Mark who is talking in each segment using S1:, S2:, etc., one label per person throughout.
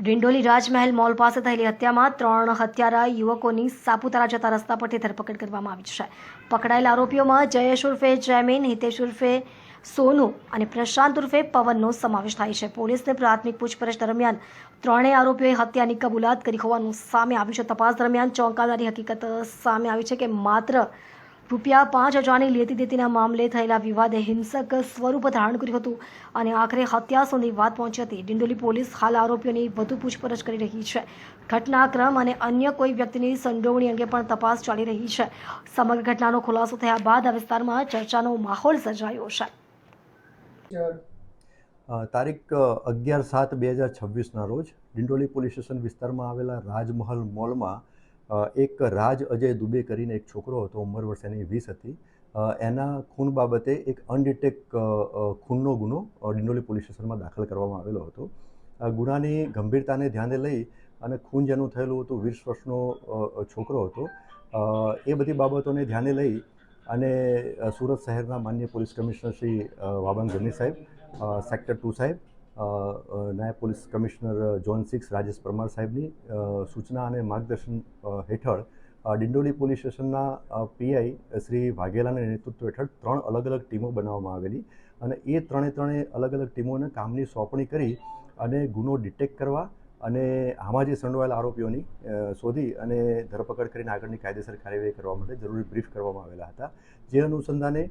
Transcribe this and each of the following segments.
S1: ડિંડોલી રાજમહેલ mall પાસે થયેલી હત્યામાં 3 હત્યારા યુવકોની સાપુતારા જતા રસ્તા પરથી ધરપકડ કરવામાં આવી છે. પકડાયેલા આરોપીઓમાં જયેશ ઉર્ફે જયમીન, હિતેશ ઉર્ફે સોનુ અને પ્રશાંત ઉર્ફે પવનનો સમાવેશ થાય છે. પોલીસને પ્રાથમિક પૂછપરછ દરમિયાન ત્રણેય આરોપીઓએ હત્યાની કબૂલાત કરી હોવાનું સામે આવ્યું છે. તપાસ દરમિયાન ચોંકાવનારી હકીકત સામે આવી છે કે માત્ર ₹5,000ની લેતી દેતીના મામલે થયેલા વિવાદે હિંસક સ્વરૂપ ધારણ કર્યું હતું અને આખરે હત્યા સુધી વાત પહોંચી હતી. ડિંડોલી પોલીસ હાલ આરોપીઓની વધુ પૂછપરછ કરી રહી છે. ઘટનાક્રમ અને અન્ય કોઈ વ્યક્તિની સંડોવણી અંગે પણ તપાસ ચાલી રહી છે. સમગ્ર ઘટનાનો ખુલાસો થયા બાદ આ વિસ્તારમાં ચર્ચાનો માહોલ સર્જાયો છે.
S2: તારીખ 11/7/2026ના રોજ ડિંડોલી પોલીસ સ્ટેશન વિસ્તારમાં આવેલા રાજમહલ મોલમાં એક રાજ અજય દુબે કરીને એક છોકરો હતો. ઉંમર વર્ષ એની 20 હતી. એના ખૂન બાબતે એક અનડિટેક ખૂનનો ગુનો ડિંડોલી પોલીસ સ્ટેશનમાં દાખલ કરવામાં આવેલો હતો. ગુનાની ગંભીરતાને ધ્યાને લઈ અને ખૂન જેનું થયેલું હતું 20 વર્ષનો છોકરો હતો. એ બધી બાબતોને ધ્યાને લઈ અને સુરત શહેરના માનનીય પોલીસ કમિશનર શ્રી વાબાંગ ગની સાહેબ, સેક્ટર 2 સાહેબ, નાયબ police commissioner zone 6 Rajesh Parmar સાહેબની સૂચના અને માર્ગદર્શન હેઠળ ડિંડોલી પોલીસ સ્ટેશનના પીઆઈ શ્રી વાઘેલાના નેતૃત્વ હેઠળ 3 અલગ અલગ ટીમો બનાવવામાં આવેલી અને એ ત્રણે અલગ અલગ ટીમોને કામની સોંપણી કરી અને ગુનો ડિટેક્ટ કરવા અને આમાં જે સંડોવાયેલા આરોપીઓની શોધી અને ધરપકડ કરીને આગળની કાયદેસર કાર્યવાહી કરવા માટે જરૂરી બ્રીફ કરવામાં આવેલા હતા. જે અનુસંધાને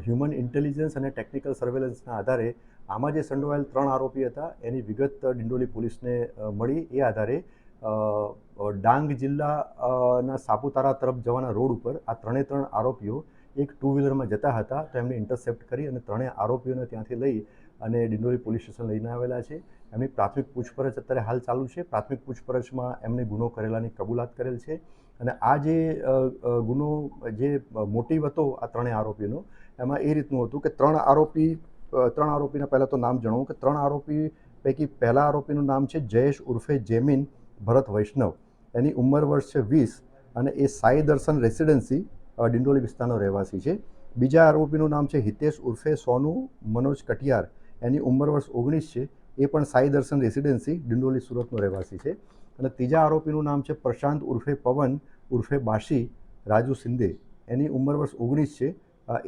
S2: હ્યુમન ઇન્ટેલિજન્સ અને ટેકનિકલ સર્વેલન્સના આધારે આમાં જે સંડોવાયેલ 3 આરોપી હતા એની વિગત ડિંડોલી પોલીસને મળી. એ આધારે ડાંગ જિલ્લાના સાપુતારા તરફ જવાના રોડ ઉપર આ 3 આરોપીઓ એક 2 વ્હીલરમાં જતા હતા. તો એમને ઇન્ટરસેપ્ટ કરી અને 3 આરોપીઓને ત્યાંથી લઈ અને ડિંડોલી પોલીસ સ્ટેશન લઈને આવેલા છે. એમની પ્રાથમિક પૂછપરછ અત્યારે હાલ ચાલુ છે. પ્રાથમિક પૂછપરછમાં એમને ગુનો કરેલાની કબૂલાત કરેલ છે અને આ જે ગુનો જે મોટિવ હતો આ 3 આરોપીનો એમાં એ રીતનું હતું કે 3 આરોપીના પહેલાં તો નામ જણાવું કે 3 આરોપી પૈકી પહેલા આરોપીનું નામ છે જયેશ ઉર્ફે જેમીન ભરત વૈષ્ણવ. એની ઉંમર વર્ષ છે 20 અને એ સાઈ દર્શન રેસિડેન્સી ડિંડોલી વિસ્તારનો રહેવાસી છે. બીજા આરોપીનું નામ છે હિતેશ ઉર્ફે સોનુ મનોજ કટિયાર. એની ઉંમર વર્ષ 19 છે. એ પણ સાઈ દર્શન રેસિડેન્સી ડિંડોલી સુરતનો રહેવાસી છે. અને ત્રીજા આરોપીનું નામ છે પ્રશાંત ઉર્ફે પવન ઉર્ફે બાશી રાજુ સિંધે. એની ઉંમર વર્ષ 19 છે.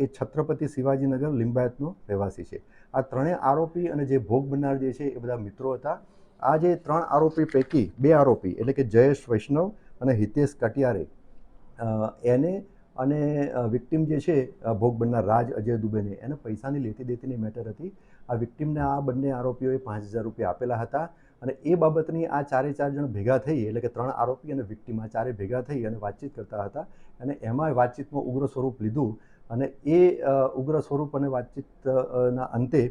S2: એ છત્રપતિ શિવાજીનગર લિંબાયતનો રહેવાસી છે. આ 3 આરોપી અને જે ભોગ બનનાર જે છે એ બધા મિત્રો હતા. આ જે 3 આરોપી પૈકી 2 આરોપી એટલે કે જયેશ વૈષ્ણવ અને હિતેશ કટિયારે એને અને વિક્ટિમ જે છે ભોગ બનનાર રાજ અજય દુબેને એને પૈસાની લેતી દેતીની મેટર હતી. આ વિક્ટિમને આ બંને આરોપીઓએ ₹5,000 આપેલા હતા અને એ બાબતની આ 4 જણ ભેગા થઈ એટલે કે 3 આરોપી અને વિક્ટિમ આ 4 ભેગા થઈ અને વાતચીત કરતા હતા અને એમાં વાતચીતમાં ઉગ્ર સ્વરૂપ લીધું અને એ ઉગ્ર સ્વરૂપ અને વાતચીતના અંતે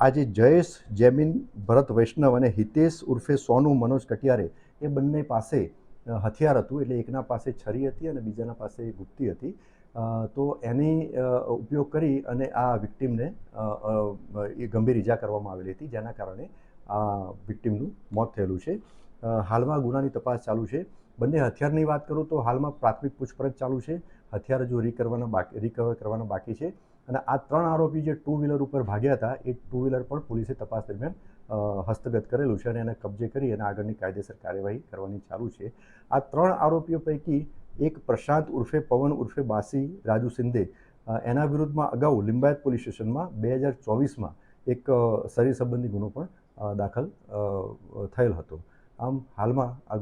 S2: આજે જયેશ જેમીન ભરત વૈષ્ણવ અને હિતેશ ઉર્ફે સોનુ મનોજ કટિયારે એ બંને પાસે હથિયાર હતું. એટલે એકના પાસે છરી હતી અને બીજાના પાસે ગુપ્તી હતી. તો એની ઉપયોગ કરી અને આ વિક્ટિમને એ ગંભીર ઈજા કરવામાં આવેલી હતી, જેના કારણે આ વિક્ટિમનું મોત થયેલું છે. હાલમાં ગુનાની તપાસ ચાલુ છે. બંને હથિયારની વાત કરું તો હાલમાં પ્રાથમિક પૂછપરછ ચાલુ છે. હથિયાર જો રિકવર કરવાના બાકી છે અને આ 3 આરોપી જે 2 વ્હીલર ઉપર ભાગ્યા હતા એ 2 વ્હીલર પણ પોલીસે તપાસ દરમિયાન હસ્તગત કરેલું છે અને એને કબજે કરી અને આગળની કાયદેસર કાર્યવાહી કરવાની ચાલુ છે. આ 3 આરોપીઓ પૈકી એક પ્રશાંત ઉર્ફે પવન ઉર્ફે બાસી રાજુ સિંધે એના વિરુદ્ધમાં અગાઉ લિંબાયત પોલીસ સ્ટેશનમાં 2024માં એક શરીર સંબંધી ગુનો પણ દાખલ થયેલ હતો. આમ હાલમાં આ